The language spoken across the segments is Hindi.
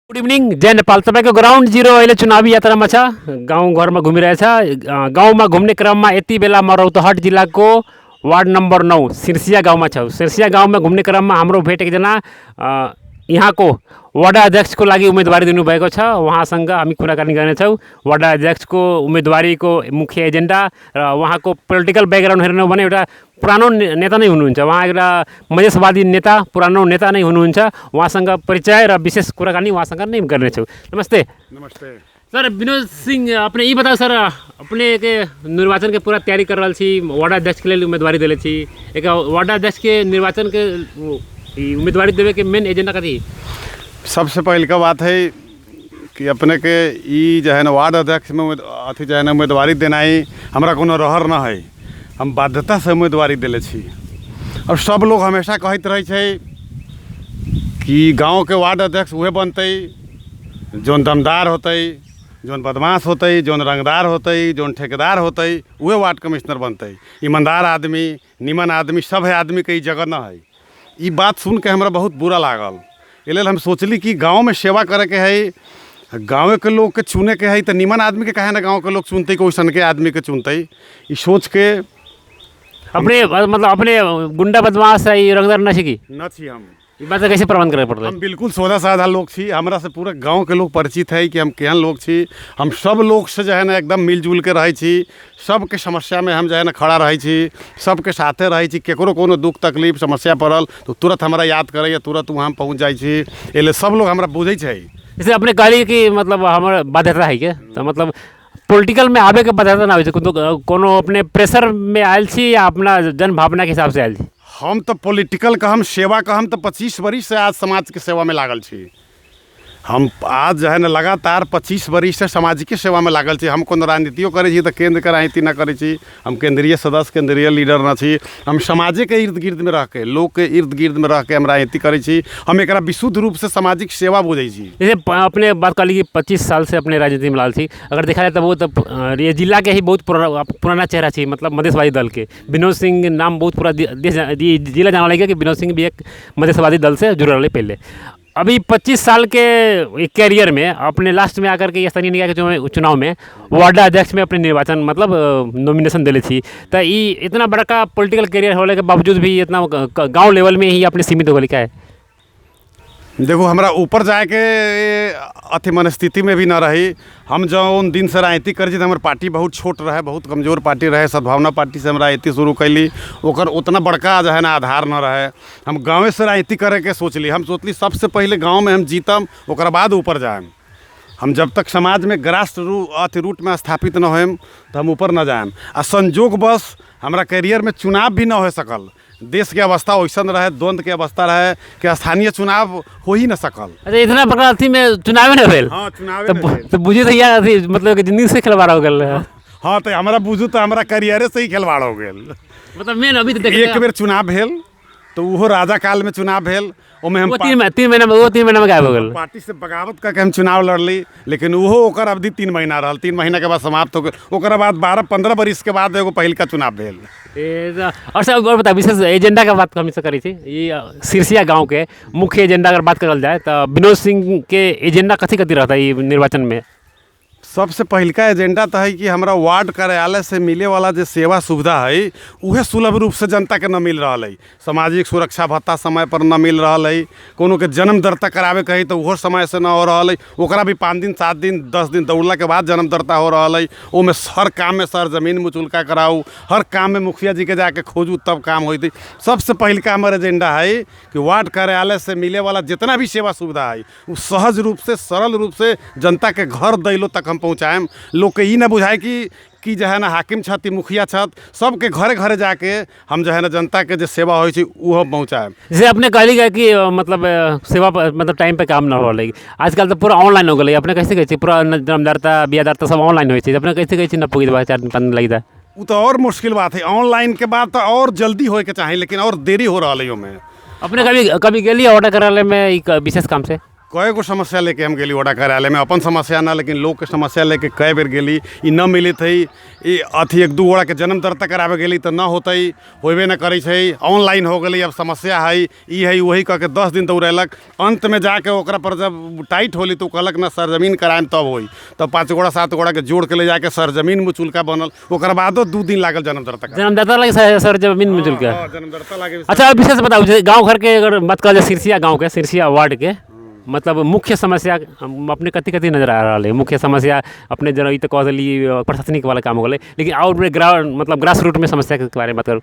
गुड इभिनिङ जय नेपाल। तपाईँको ग्राउन्ड जिरो अहिले चुनावी यात्रामा छ, गाउँघरमा घुमिरहेछ। गाउँमा घुम्ने क्रममा यति बेला म रौतहट जिल्लाको वार्ड नम्बर 9 सिर्सिया गाउँमा छौँ। सिर्सिया गाउँमा घुम्ने क्रममा हाम्रो भेट एकजना यहाँको वडा अध्यक्षको लागि उम्मेदवारी दिनुभएको छ। उहाँसँग हामी कुराकानी गर्नेछौँ। वडा अध्यक्षको उम्मेदवारीको मुख्य एजेन्डा र उहाँको पोलिटिकल ब्याकग्राउन्ड हेर्नु भने एउटा पुरानो नेता नै हुनुहुन्छ। उहाँ एउटा मधेसवादी नेता, पुरानो नेता नै हुनुहुन्छ। उहाँसँग परिचय र विशेष कुराकानी उहाँसँग नै गर्नेछौँ। नमस्ते। नमस्ते सर विनोद सिंह, अपने ये बताओ सर, अपने के निर्वाचन के पूरा तैयारी कर रहा छी, वार्ड अध्यक्ष के लिए उम्मीदवारी दिले छी। एक वार्ड अध्यक्ष के निर्वाचन के उम्मीदवारी देवे के मेन एजेंडा का थी? सबसे पहले का बात है कि अपने के ई जो है ना वार्ड अध्यक्ष में अथी जो है ना उम्मीदवारी देना ही हमारा कोनो रहर न है। हम बाध्यता से उम्मीदवारी दिले छी। और सब लोग हमेशा कहते रहे छे कि गांव के वार्ड अध्यक्ष वह बनते जोन दमदार होते, जोन बदमाश होते, जोन रंगदार होते, जोन ठेकेदार होते, वह वार्ड कमिश्नर बनते। ईमानदार आदमी, निमन आदमी, सब है आदमी के जगह न है। ये बात सुन के हमरा बहुत बुरा लागल। इसलिए हम सोचली कि गांव में सेवा करे के है, गाँव के लोग के चुने के है, तो निमन आदमी के कहे ना गाँव के लोग चुनते, कोई सन के आदमी के चुनते। ये सोच के अपने मतलब अपने गुंडा बदमाश है रंगदार नशे की न छी हम ये बात कैसे प्रबंध करे पड़ता है? हम बिल्कुल सोधा साधा लोग छी। हमरा से पूरे गांव के लोग परिचित है कि हम केहन लोग छी। हम सब लोग से जो है ना एकदम मिलजुल के रहे छी। सबके समस्या में हम जो है ना खड़ा रहे छी, सबके साथे रहे छी। केकरो कोनो दुख तकलीफ समस्या पड़ल तो तुरंत हमरा याद करे या तुरंत वहाँ पहुँच जाए छी। इसलिए सब लोग हमरा बुझे छे। जैसे अपने कहली कि मतलब हमारा बाध्यता है क्या, तो मतलब पॉलिटिकल में आवे के बाध्यता ना हो, कोनो अपने प्रेशर में आयल छी या अपना जन भावना के हिसाब से आयल छी? हम तो पॉलिटिकल का हम सेवा का हम तो 25 वर्ष से आज समाज के सेवा में लागल छी। हम आज जो है ना लगातार 25 वर्ष से सामाजिक सेवा में लागल छी। हम कोनो राजनीतियों करे छी तो केंद्र के राजनीति ना करे छी। हम केंद्रीय सदस्य, केंद्रीय लीडर ना छी। हम समाज के इर्द गिर्द में रह के, लोग के इर्द गिर्द में रह के हम राजनीति करे छी। हम एक विशुद्ध रूप से सामाजिक सेवा बुझे छी। जैसे अपने बात कर ली कि 25 साल से अपने राजनीति में लाल थी, अगर देखा जाए तो वो तो ये जिला के ही बहुत पुराना चेहरा थी, मतलब मधेशवादी दल के। विनोद सिंह नाम बहुत पूरा जिला जाना लगे कि विनोद सिंह भी एक मधेशवादी दल से जुड़ रहे पहले। अभी 25 साल के कैरियर में अपने लास्ट में आकर के स्थानीय निकाय के चुनाव में वार्ड अध्यक्ष में अपने निर्वाचन मतलब नॉमिनेशन दिले थी। तो ये इतना बड़ा का पॉलिटिकल कैरियर होने के बावजूद भी इतना गांव लेवल में ही अपने सीमित हो क्या है? देखो हमरा ऊपर जाए के अथी मनस्थिति में भी न रही। हम जो उन दिन से राजनीति कर तो हमारे पार्टी बहुत छोट रहे, बहुत कमजोर पार्टी रहे। सद्भावना पार्टी से हम राजनीति शुरू कैली, ओकर उतना बड़का जो है ना आधार न रहे। हम गाँव से राजनीति करे के सोचली। हम सोचली सबसे पहले गाँव में हम जीतम, ओकर बाद ऊपर जाएम। हम जब तक समाज में ग्रास रूट में स्थापित न होएम तो हम ऊपर न जाएम। आ संजोग बस हमारा कैरियर में चुनाव भी न हो सकल। देश के अवस्था वैसन रहे, द्वंद्व के अवस्था रहे कि स्थानीय चुनाव हो ही न सकल। अच्छा, इतना बड़ा अथी में चुनाव न भेल? हाँ, चुनाव तो बुझे तो यार अथी मतलब जिंदगी से खिलवाड़ हो गल। हाँ, तो हमारा बुझू तो हमारा करियर से ही खिलवाड़ हो गया। मतलब मेन अभी तो एक बेर चुनाव भेल तो वो राजा काल में चुनाव भेल, ओमे हम 3 महीना में गायब हो गल। पार्टी से बगावत करके हम चुनाव लड़ली, लेकिन वो ओकर अवधि 3 महीना रहल। 3 महीना के बाद समाप्त हो गए। ओकर बाद 12-15 वर्ष के बाद एगो पहिल का चुनाव भेल। और सर और बता, विशेष एजेंडा का बात हम से करी थी। ये सिरसिया गांव के मुख्य एजेंडा अगर बात करल जाए तो विनोद सिंह के एजेंडा कथी रहता है ये निर्वाचन में? सबसे पहल का एजेंडा तो है कि हमारा वार्ड कार्यालय से मिले वाला जो सेवा सुविधा है वह सुलभ रूप से जनता के न मिल रहा है। सामाजिक सुरक्षा भत्ता समय पर न मिल रहा है। कोनो के जन्म दर्ता करावे कही तो वो समय से न हो रहा है। ओकरा भी 5 दिन 7 दिन 10 दिन दौड़ला के बाद जन्म दर्ता हो रहा है। ओमें हर काम में सर जमीन मुचुलका कराऊ, हर काम में मुखिया जी के जाके खोजू तब काम होती। सबसे पहल का हमारा एजेंडा है कि वार्ड कार्यालय से मिले वाला जितना भी सेवा सुविधा है वो सहज रूप से, सरल रूप से जनता के घर दैलो तक हम पहुँचाएम। लोग के ई ना बुझाए कि जो है ना हाकिम छत, मुखिया छत, सबके घरे घरे जाके हम जो है ना जनता के जो सेवा हो वो पहुँचाएम। जैसे अपने कहली गए कि मतलब सेवा मतलब टाइम पे काम ना हो रही, आजकल तो पूरा ऑनलाइन हो गई। अपने कैसे कहते पूरा जन्मदाता बियादाता सब ऑनलाइन हो, अपने कैसे कहते न पुगी 4 दिन 5 दिन लगी था? वो तो और मुश्किल बात है। ऑनलाइन के बाद तो और जल्दी होए के चाहिए, लेकिन और देरी हो रहा है। में अपने कभी गली ऑर्डर कराले में एक विशेष काम से कई गो समस्या लेके हम गेली वोटा कार्यालय में, अपन समस्या ना लेकिन लोग के समस्या लेके कई बेर गेली, ई न मिली थी। ई अथी एक दू गोड़ा के जन्म दर्ता करावे गेली तो न होते, होबे न करी छै, ऑनलाइन हो गई। अब समस्या है ई है वही कह के 10 दिन दौड़ेलक, अंत में जाके ओकरा पर जब टाइट होली तो कहलक ना सरजमीन कराएम तब होई, तब 5 गोड़ा 7 गोड़ा के जोड़ के ले जाके सरजमीन मुचुलका बनल, ओकर बादो 2 दिन लागल जन्म दर्ता करावे। जन्मदाता लगे सर जमीन में जुल के। हाँ, जन्म दर्ता लागे। अच्छा विशेष बताओ, जैसे गांव घर के अगर बात करा जाए सिरसिया गांव के, सिरसिया वार्ड के, मतलब मुख्य समस्या अपने कति कति नजर आ रहा है। मुख्य समस्या अपने जरा ई तो कह दिली प्रशासनिक वाला काम हो गए, लेकिन और मतलब ग्रास रूट में समस्या के बारे में बात करूँ।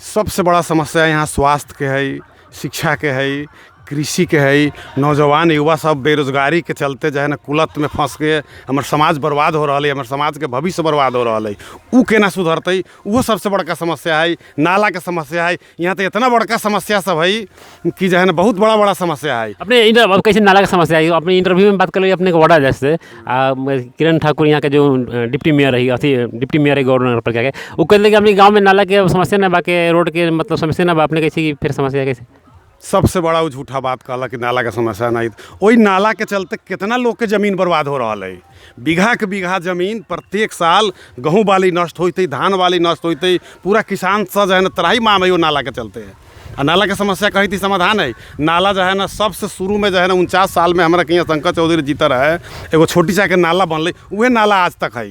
सबसे बड़ा समस्या यहाँ स्वास्थ्य के है, शिक्षा के है, कृषि के है। नौजवान युवा सब बेरोजगारी के चलते जो है ना कुलत में फंस के हमार समाज बर्बाद हो रहा है, हमार समाज के भविष्य बर्बाद हो रहा है। उ केना सुधरते, वो सबसे बड़का समस्या है। नाला के समस्या है, यहाँ तो इतना बड़का समस्या सब है कि जो है ना बहुत बड़ा बड़ा समस्या है। अपने अब कैसे नाला का समस्या है, अपने इंटरव्यू में बात कर ली अपने वार्ड जैसे किरण ठाकुर यहाँ के जो डिप्टी मेयर रही, अथी डिप्टी मेयर है गवर्नर पर क्या के, वो कहते कि अपने गाँव में नाला के समस्या ना बा के, रोड के मतलब समस्या ना बा, अपने कैसे फिर समस्या कैसे। सबसे बड़ा वो झूठा बात कहला कि नाला के समस्या नहीं, वही नाला के चलते कितना लोग के जमीन बर्बाद हो रहा है। बीघा के बीघा जमीन प्रत्येक साल गेहूँ वाली नष्ट होती, धान वाली नष्ट होती, पूरा किसान सब जो है ना तराही माम है वो नाला के चलते है। और नाला के समस्या कही थी समाधान है। नाला जो है ना सबसे शुरू में जो है ना 49 साल में हमारा कहीं शंकर चौधरी जीता रहे, एगो छोटी सा के नाला बनल, वह नाला आज तक है।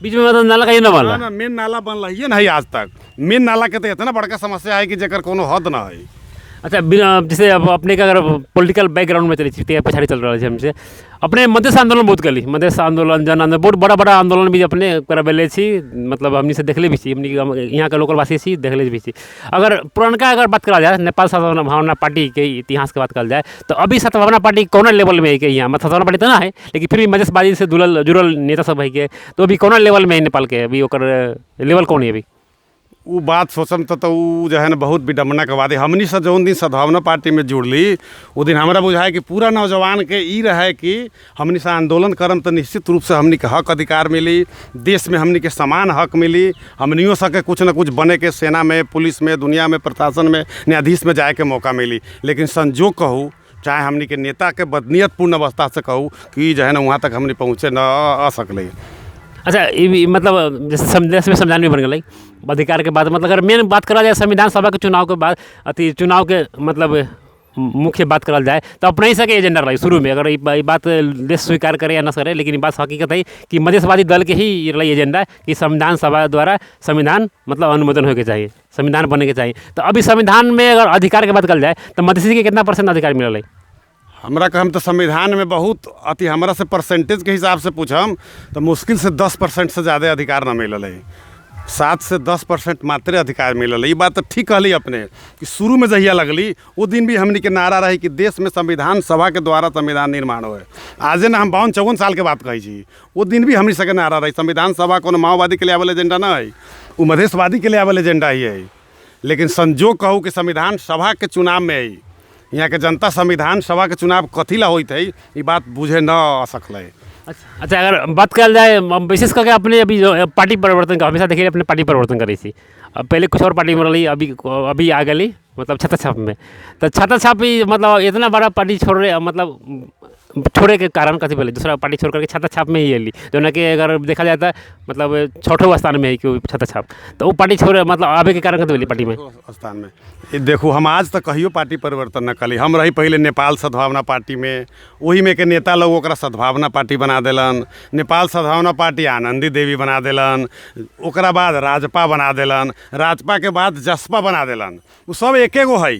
बीच में मतलब नाला कहीं ना बनला ना मेन नाला बनल ही नहीं आज तक। मेन नाला के तो इतना बड़का समस्या है कि जेकर कोनो हद ना है। अच्छा जैसे अब अपने का अगर पॉलिटिकल बैकग्राउंड में चली थी पछाड़ी चल रहा है हमसे, अपने मधेश आंदोलन बहुत कली, मधेश आंदोलन जन आंदोलन बहुत बड़ा बड़ा आंदोलन भी अपने करबेले छी, मतलब हमनी से देखले भी छी, हमनी यहाँ के लोकल वासी छी देखले भी छी। अगर पुरनका अगर बात करा जाए नेपाल सद्भावना पार्टी के इतिहास की बात कल जाए तो अभी सद्भावना पार्टी कौन लेवल में है कि यहाँ मतलब सद्भावना पार्टी तो ना है, लेकिन फिर भी मधेशबाजी से जुड़ल नेता सब है के, तो अभी कौन लेवल में है नेपाल के, अभी ओकर लेवल कौन है अभी। वो बात सोचम तो वो जो है ना बहुत विडम्बना के बात है। हमनी से जौन दिन सद्भावना पार्टी में जुड़ली वो दिन हमारा बुझाए कि पूरा नौजवान के ई रहे कि हमनी से आंदोलन करम तो निश्चित रूप से हमनी के हक अधिकार मिली, देश में हमनी के समान हक मिली, हमनियों सके कुछ न कुछ बने के सेना में, पुलिस में, दुनिया में, प्रशासन में, न्यायाधीश में जाए के मौका मिली। लेकिन संजोग कहूँ चाहे हमनी के नेता के बदनीयतपूर्ण अवस्था से कहूँ कि जो है ना वहाँ तक हमनी पहुँचे न आ सकले। अच्छा ये भी मतलब जैसे देश में संविधान भी बन गई अधिकार के बाद, मतलब अगर मेन बात करा जाए संविधान सभा के चुनाव के बाद, अति चुनाव के मतलब मुख्य बात करल जाए तो अपने ही सके एजेंडा रही शुरू में, अगर ये बात देश स्वीकार करे या न करे, लेकिन ये बात हकीकत है कि मधेशवादी दल के ही रही एजेंडा कि संविधान सभा द्वारा संविधान मतलब अनुमोदन होके चाहिए, संविधान बनने के चाहिए। तो अभी संविधान में अगर अधिकार की बात करल जाए तो मधेसी के कितना % अधिकार मिलल है। हमरा कहम तो संविधान में बहुत अति हमरा से परसेंटेज के हिसाब से पूछम तो मुश्किल से 10% से ज़्यादा अधिकार न मिलल है। 7 से 10% मात्र अधिकार मिलल है। ये बात तो ठीक कहली अपने कि शुरू में जहिया लगली वो दिन भी हमनी के नारा रही कि देश में संविधान सभा के द्वारा संविधान निर्माण हो। आजे ना हम 52-54 साल के बात कही छी, वो दिन भी हमनी सके नारा रही संविधान सभा को माओवादी के लिए आवल एजेंडा ना है, वो मधेशवादी के लिए आवल एजेंडा ही है। लेकिन संजोग कहूँ कि संविधान सभा के चुनाव में है, यहाँ के जनता संविधान सभा के चुनाव कथी ला होते है ये बात बुझे न आ सकल। अच्छा अगर बात कल जाए विशेष करके अपने अभी जो पार्टी परिवर्तन का हमेशा देखिए अपने पार्टी परिवर्तन करी थी, अब पहले कुछ और पार्टी में रही, अभी आ गई मतलब छाता छाप में, तो छाता छाप ही मतलब इतना बड़ा पार्टी छोड़ रहे मतलब छोड़े के कारण कथी बोले दूसरा पार्टी छोड़ करके छाता छाप में ही अली, जो ना कि अगर देखा जाए तो मतलब छठो स्थान में है कि छाता छाप, तो वो पार्टी छोड़े मतलब आवे के कारण कथी बोली पार्टी में स्थान में। ये देखो हम आज तक कहियो पार्टी परिवर्तन न कली, हम रही पहले नेपाल सद्भावना पार्टी में, वही में के नेता लोग ओकरा सद्भावना पार्टी बना देलन, नेपाल सद्भावना पार्टी आनंदी देवी बना देलन, ओकरा बाद राजपा बना देलन, राजपा के बाद जसपा बना देलन, वो सब एके गो है,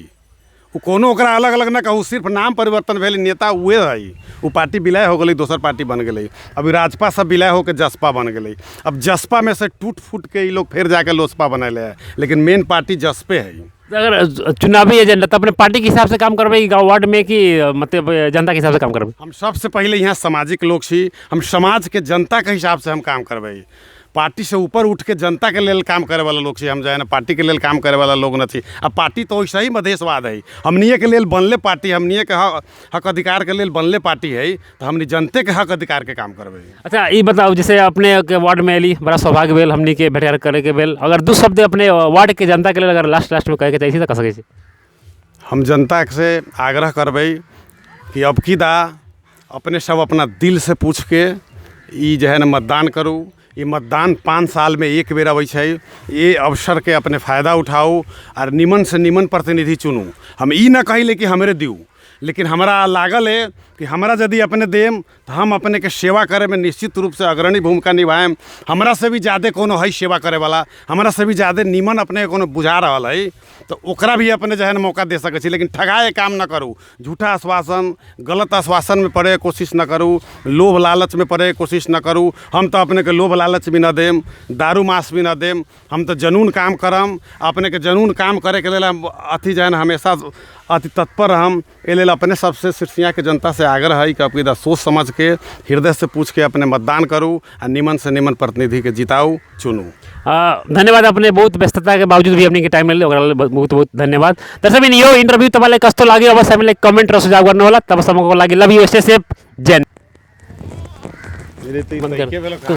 वो कोनो ओकरा अलग अलग ना कहूँ, सिर्फ नाम परिवर्तन भेल, नेता उहे है। वो पार्टी विलय हो गई, दोसर पार्टी बन गई, अभी राजपा सब विलय होकर जसपा बन गई। अब जसपा में से टूट फूट के ये लोग फिर जाके लोसपा बनैले है, लेकिन मेन पार्टी जसपे है। अगर चुनावी एजेंडा तो अपने पार्टी के हिसाब से काम करबे गाँव वार्ड में कि मतलब जनता के हिसाब से काम करबे। हम सबसे पहले यहाँ सामाजिक लोग छी, हम समाज के जनता के हिसाब से हम काम करबे, पार्टी से ऊपर उठ के जनता के लेल काम करे वाला लोग छी हम, जो है ना पार्टी के लेल काम करे वाला लोग न छी। अब पार्टी तो वैसे ही मधेशवाद है, हमनिए के लेल बनले पार्टी, हमनिए के हक अधिकार के लेल बनले पार्टी है, तो हमनी जनते के हक अधिकार के काम करबे। अच्छा ये बताओ जैसे अपने के वार्ड में अली बड़ा सौभाग्य भेल हमनी के भेंट करे के भेल, अगर 2 शब्द अपने वार्ड के जनता के लिए अगर लास्ट में कहे के चाहिए तो कह सके छी। हम जनता से आग्रह करबे कि अब की दा अपने सब अपना दिल से पूछ के ई जो है ना मतदान करू। ये मतदान 5 साल में एक बेर अबै छै। ये अवसर के अपने फ़ायदा उठाऊ और निमन से निमन प्रतिनिधि चुनू। हम ई ना कहिले कि हमरे दिऊ, लेकिन हमरा लागल है कि हमरा यदि अपने देम तो हम अपने के सेवा करे में निश्चित रूप से अग्रणी भूमिका निभाएम। हमरा से भी ज़्यादा कोनो है सेवा करे वाला, हमरा से भी ज़्यादा निमन अपने कोनो बुझा रहल है, तो ओकरा भी अपने जो है ना मौका दे सके छी। लेकिन ठगाए काम न करू, झूठा आश्वासन, गलत आश्वासन में पड़े कोशिश न करू, लोभ लालच में पड़े कोशिश न करू। हम तो अपने के लोभ लालच भी न देम, दारू मांस भी न देम। हम तो जनून काम करम, अपने के जनून काम करे के लेल अथी जो है ना हमेशा अति तत्पर हम। ए लेल अपने सबसे सिरसिया के जनता से आग्रह है कि अपनी सोच समझ के हृदय से पूछ के अपने मतदान करू और निमन से निमन प्रतिनिधि के जिताऊ चुनू। धन्यवाद। अपने बहुत व्यस्तता के बावजूद भी अपने के टाइम मिले बहुत बहुत धन्यवाद। दर्शक बिन यो इंटरव्यू तपाईँलाई कस्तो लाग्यो अवश्य हामीले कमेन्ट र सुझाव गर्नु होला। तबसम्मको लागि लभ यू, स्टे सेफ, जय।